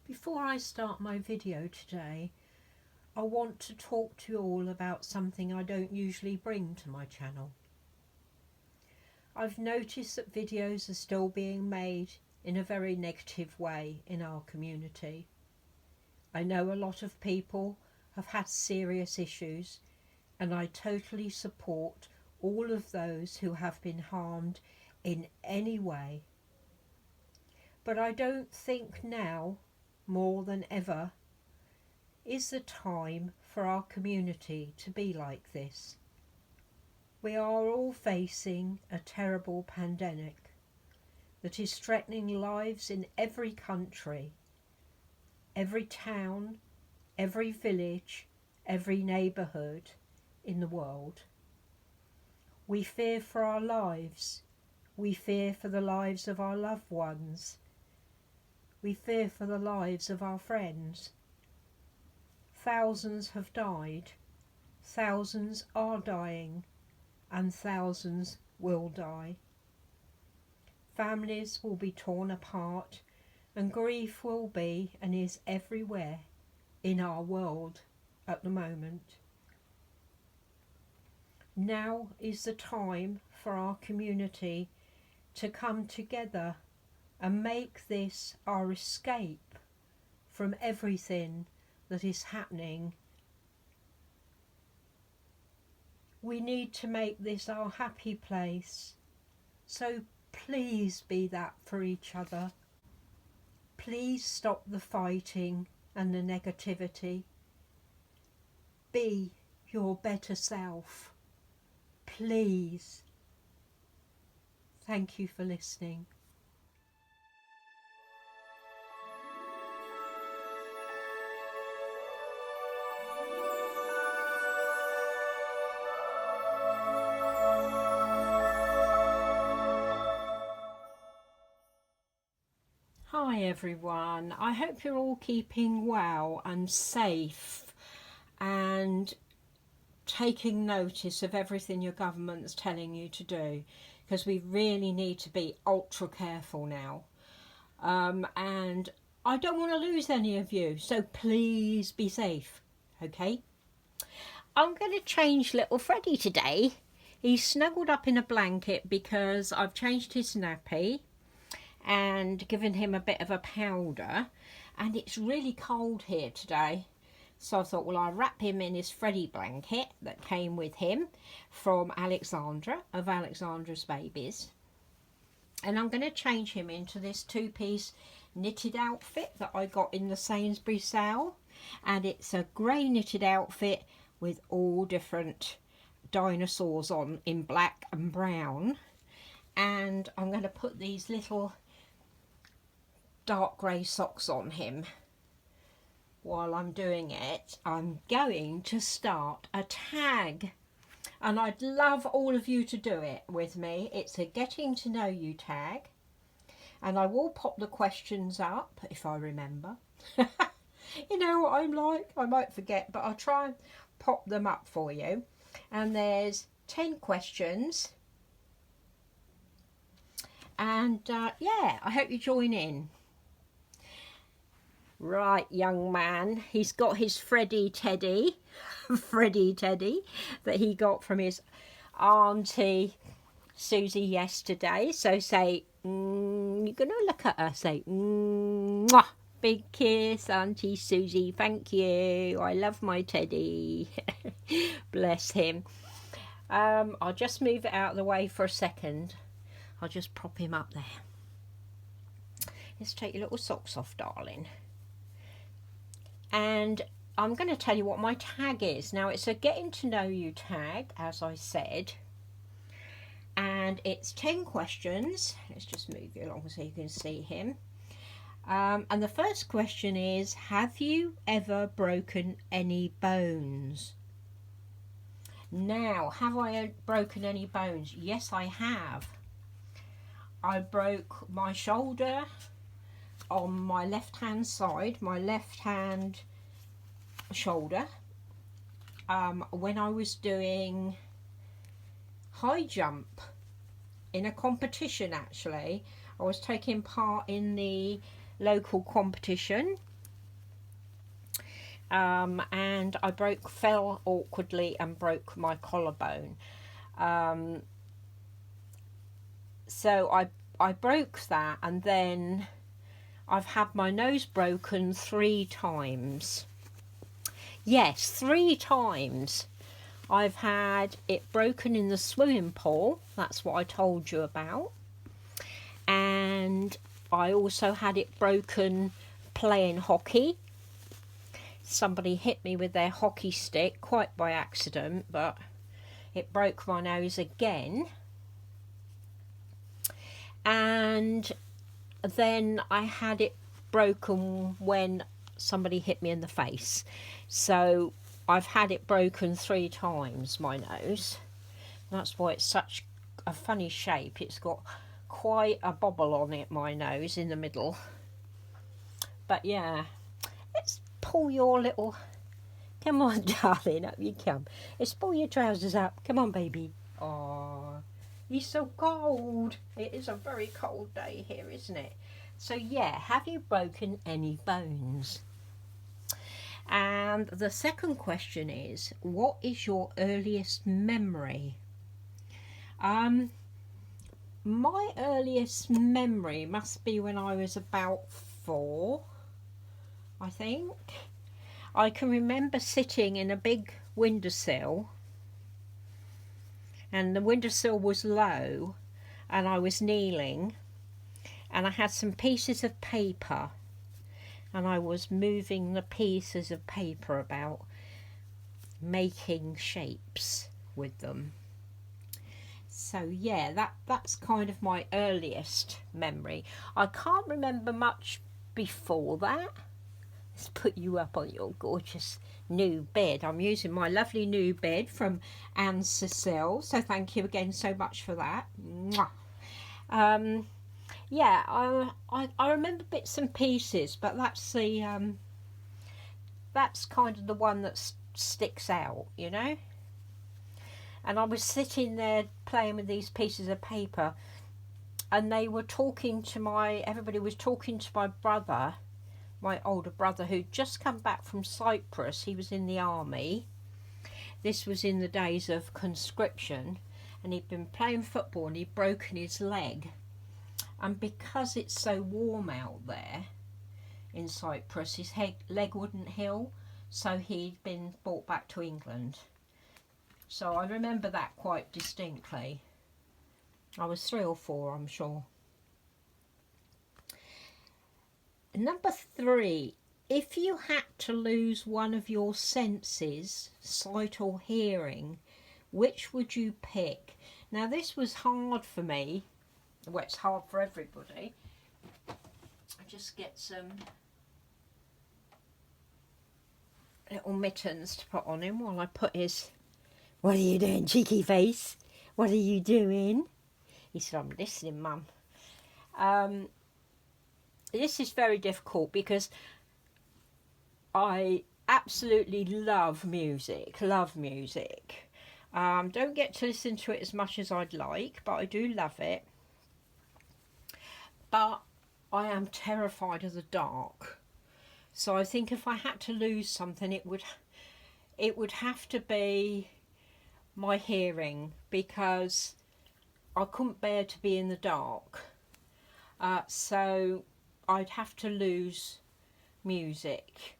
Before I start my video today, I want to talk to you all about something I don't usually bring to my channel. I've noticed that videos are still being made in a very negative way in our community. I know a lot of people have had serious issues, and I totally support all of those who have been harmed in any way. But I don't think now, more than ever, is the time for our community to be like this. We are all facing a terrible pandemic that is threatening lives in every country, every town, every village, every neighbourhood in the world. We fear for our lives. We fear for the lives of our loved ones. We fear for the lives of our friends. Thousands have died. Thousands are dying. And thousands will die. Families will be torn apart, and grief will be and is everywhere in our world at the moment. Now is the time for our community to come together and make this our escape from everything that is happening. We need to make this our happy place. So please be that for each other. Please stop the fighting and the negativity. Be your better self. Please. Thank you for listening. Hi everyone, I hope you're all keeping well and safe and taking notice of everything your government's telling you to do, because we really need to be ultra careful now. And I don't want to lose any of you, so please be safe, okay? I'm going to change little Freddy today. He's snuggled up in a blanket because I've changed his nappy and given him a bit of a powder, and it's really cold here today, so I thought, well, I'll wrap him in his Freddy blanket that came with him from Alexandra of Suzanne'sBabies, and I'm going to change him into this two-piece knitted outfit that I got in the Sainsbury sale, and it's a grey knitted outfit with all different dinosaurs on in black and brown, and I'm going to put these little dark grey socks on him. While I'm doing it, I'm going to start a tag, and I'd love all of you to do it with me. It's a getting to know you tag, and I will pop the questions up if I remember. You know what I'm like, I might forget, but I'll try and pop them up for you. And there's 10 questions, and yeah, I hope you join in. Right, young man, he's got his Freddie teddy, Freddie teddy, that he got from his auntie Susie yesterday. So say, you're going to look at her, say, mwah, big kiss, Auntie Susie, thank you, I love my teddy. Bless him. I'll just move it out of the way for a second. I'll just prop him up there. Let's take your little socks off, darling. And I'm going to tell you what my tag is. Now, it's a getting to know you tag, as I said. And it's 10 questions. Let's just move you along so you can see him. And the first question is, have you ever broken any bones? Now, have I broken any bones? Yes, I have. I broke my shoulder on my left hand side, my left hand shoulder, when I was doing high jump in a competition. Actually, I was taking part in the local competition and I fell awkwardly and broke my collarbone. So I broke that, and then I've had my nose broken 3 times. Yes, 3 times. I've had it broken in the swimming pool. That's what I told you about. And I also had it broken playing hockey. Somebody hit me with their hockey stick, quite by accident, but it broke my nose again. And then I had it broken when somebody hit me in the face. So I've had it broken 3 times, my nose. That's why it's such a funny shape. It's got quite a bobble on it, my nose, in the middle. But yeah, let's pull your little... Come on, darling, up you come. Let's pull your trousers up. Come on, baby. Oh, he's so cold. It is a very cold day here, isn't it? So yeah, have you broken any bones? And the second question is, what is your earliest memory? My earliest memory must be when I was about 4, I think. I can remember sitting in a big windowsill, and the windowsill was low, and I was kneeling, and I had some pieces of paper, and I was moving the pieces of paper about, making shapes with them. So yeah, that's kind of my earliest memory. I can't remember much before that. Let's put you up on your gorgeous new bed. I'm using my lovely new bed from Anne Cecile, so thank you again so much for that. Yeah, I remember bits and pieces, but that's the that's kind of the one that sticks out, you know. And I was sitting there playing with these pieces of paper, and they were talking to everybody was talking to my brother, my older brother, who'd just come back from Cyprus. He was in the army. This was in the days of conscription, and he'd been playing football and he'd broken his leg. And because it's so warm out there in Cyprus, his leg wouldn't heal, so he'd been brought back to England. So I remember that quite distinctly. I was 3 or 4, I'm sure. Number 3, if you had to lose one of your senses, sight or hearing, which would you pick? Now this was hard for me. Well, it's hard for everybody. I just get some little mittens to put on him while I put his... What are you doing, cheeky face? What are you doing? He said, I'm listening, Mum. This is very difficult because I absolutely love music. Don't get to listen to it as much as I'd like, but I do love it. But I am terrified of the dark. So I think if I had to lose something, it would have to be my hearing, because I couldn't bear to be in the dark. So I'd have to lose music.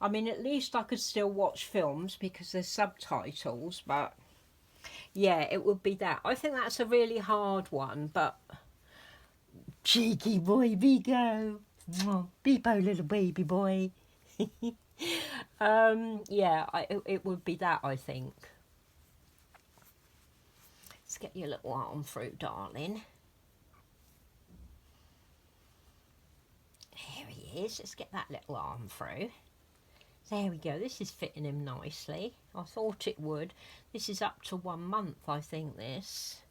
I mean, at least I could still watch films because there's subtitles, but yeah, it would be that. I think that's a really hard one, but cheeky boy, Vigo. Beepo, little baby boy. Yeah, it would be that, I think. Let's get your little arm through, darling. There he is. Let's get that little arm through. There we go. This is fitting him nicely. I thought it would. This is up to 1 month, I think, this.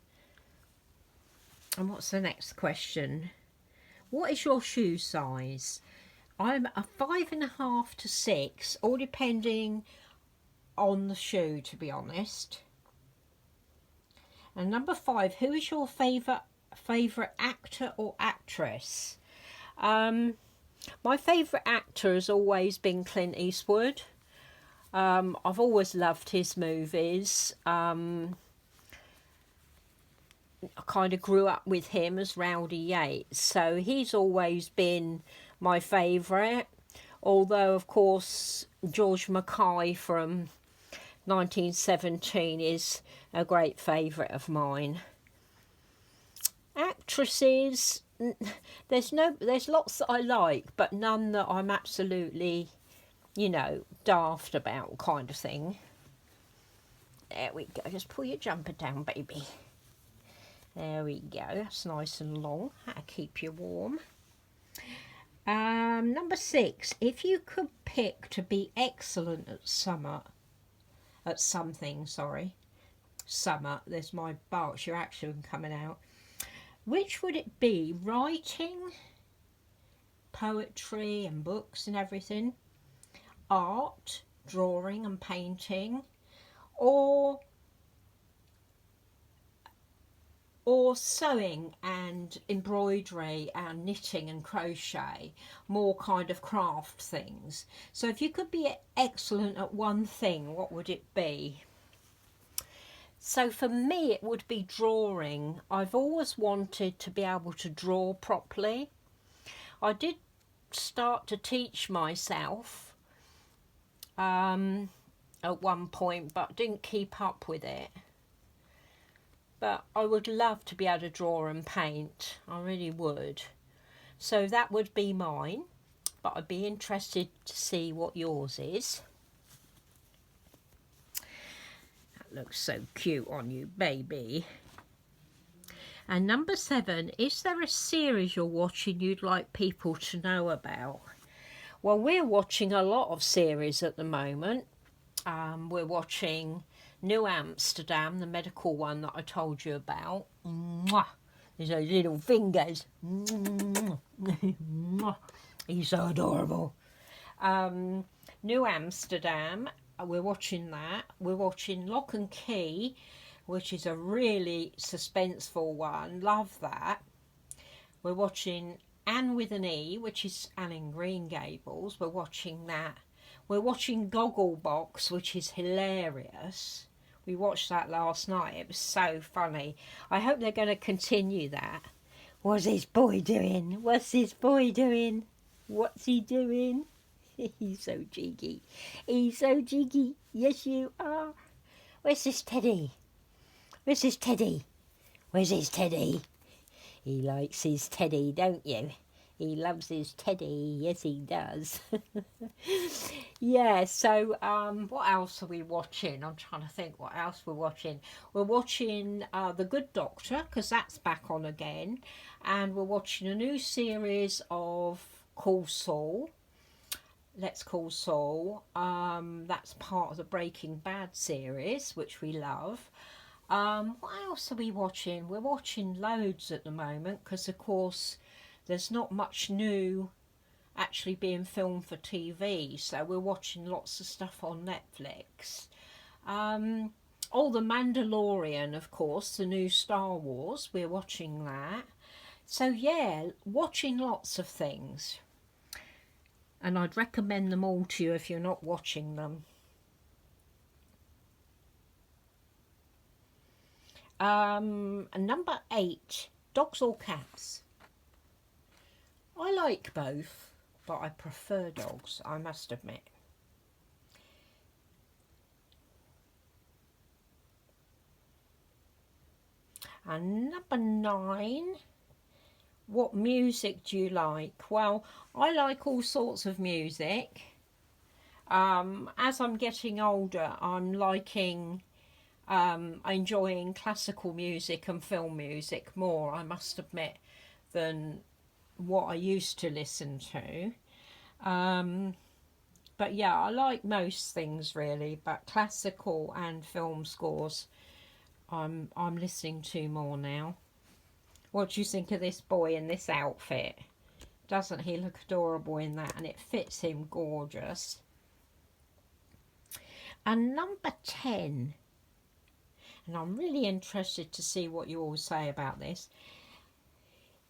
And what's the next question? What is your shoe size? I'm a 5.5 to 6, all depending on the shoe, to be honest. And number 5, who is your favourite actor or actress? My favourite actor has always been Clint Eastwood. I've always loved his movies. I kind of grew up with him as Rowdy Yates, so he's always been my favourite. Although, of course, George Mackay from 1917 is a great favourite of mine. Actresses, there's lots that I like, but none that I'm absolutely, you know, daft about, kind of thing. There we go. Just pull your jumper down, baby. There we go. That's nice and long. That'll keep you warm. Number 6. If you could pick to be excellent at something, summer. There's my Berkshire accent coming out. Which would it be? Writing, poetry and books and everything, art, drawing and painting, or sewing and embroidery and knitting and crochet, more kind of craft things. So if you could be excellent at one thing, what would it be? So for me, it would be drawing. I've always wanted to be able to draw properly. I did start to teach myself at one point, but didn't keep up with it. But I would love to be able to draw and paint. I really would. So that would be mine, but I'd be interested to see what yours is. Looks so cute on you, baby. And number 7, is there a series you're watching you'd like people to know about? Well, we're watching a lot of series at the moment. We're watching New Amsterdam, the medical one that I told you about. Mwah! There's those little fingers. He's so adorable. New Amsterdam. We're watching that. We're watching Lock and Key, which is a really suspenseful one. Love that. We're watching Anne with an E, which is Anne in Green Gables. We're watching that. We're watching Gogglebox, which is hilarious. We watched that last night. It was so funny. I hope they're going to continue that. What's this boy doing? What's this boy doing? What's he doing? He's so cheeky. He's so cheeky. Yes, you are. Where's this Teddy? Where's this Teddy? Where's his Teddy? He likes his Teddy, don't you? He loves his Teddy. Yes, he does. Yeah, so what else are we watching? I'm trying to think what else we're watching. We're watching The Good Doctor, because that's back on again. And we're watching a new series of Call Saul. Let's Call Saul. That's part of the Breaking Bad series, which we love. What else are we watching? We're watching loads at the moment because, of course, there's not much new actually being filmed for TV. So we're watching lots of stuff on Netflix. Oh, The Mandalorian, of course, the new Star Wars. We're watching that. So, yeah, watching lots of things. And I'd recommend them all to you if you're not watching them. Number 8, dogs or cats? I like both, but I prefer dogs, I must admit. And number 9, what music do you like? Well, I like all sorts of music. As I'm getting older, I'm liking, enjoying classical music and film music more, I must admit, than what I used to listen to. But yeah, I like most things really, but classical and film scores I'm listening to more now. What do you think of this boy in this outfit? Doesn't he look adorable in that? And it fits him gorgeous. And number 10, and I'm really interested to see what you all say about this.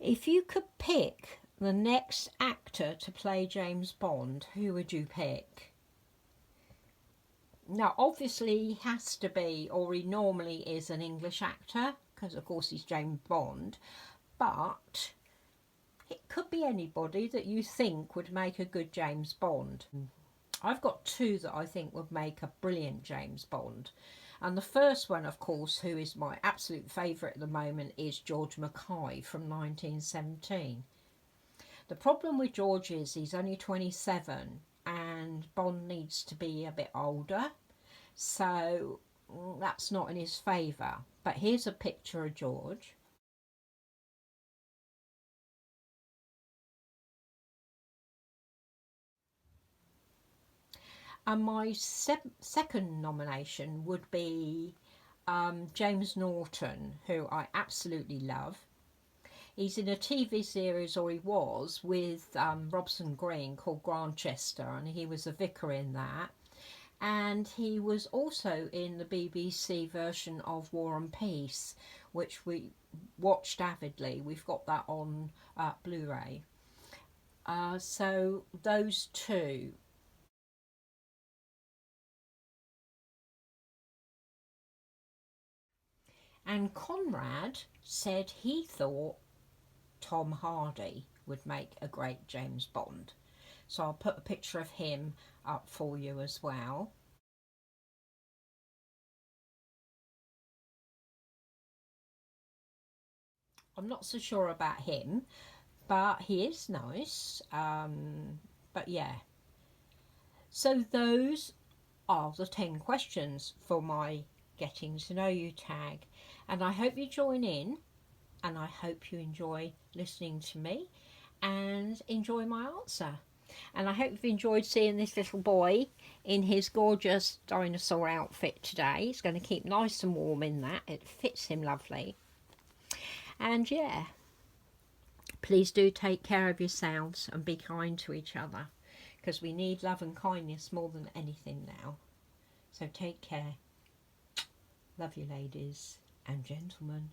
If you could pick the next actor to play James Bond, who would you pick? Now, obviously, he has to be, or he normally is, an English actor, because of course he's James Bond, but it could be anybody that you think would make a good James Bond. I've got two that I think would make a brilliant James Bond. And the first one, of course, who is my absolute favourite at the moment, is George Mackay from 1917. The problem with George is he's only 27 and Bond needs to be a bit older, so that's not in his favour. But here's a picture of George. And my second nomination would be James Norton, who I absolutely love. He's in a TV series, or he was, with Robson Green called Grantchester, and he was a vicar in that. And he was also in the BBC version of War and Peace, which we watched avidly. We've got that on Blu-ray. So those two. And Conrad said he thought Tom Hardy would make a great James Bond. So I'll put a picture of him up for you as well. I'm not so sure about him, but he is nice. But yeah. So those are the 10 questions for my Getting to Know You tag. And I hope you join in, and I hope you enjoy listening to me and enjoy my answer. And I hope you've enjoyed seeing this little boy in his gorgeous dinosaur outfit today. He's going to keep nice and warm in that. It fits him lovely. And yeah, please do take care of yourselves and be kind to each other, because we need love and kindness more than anything now. So take care. Love you, ladies and gentlemen.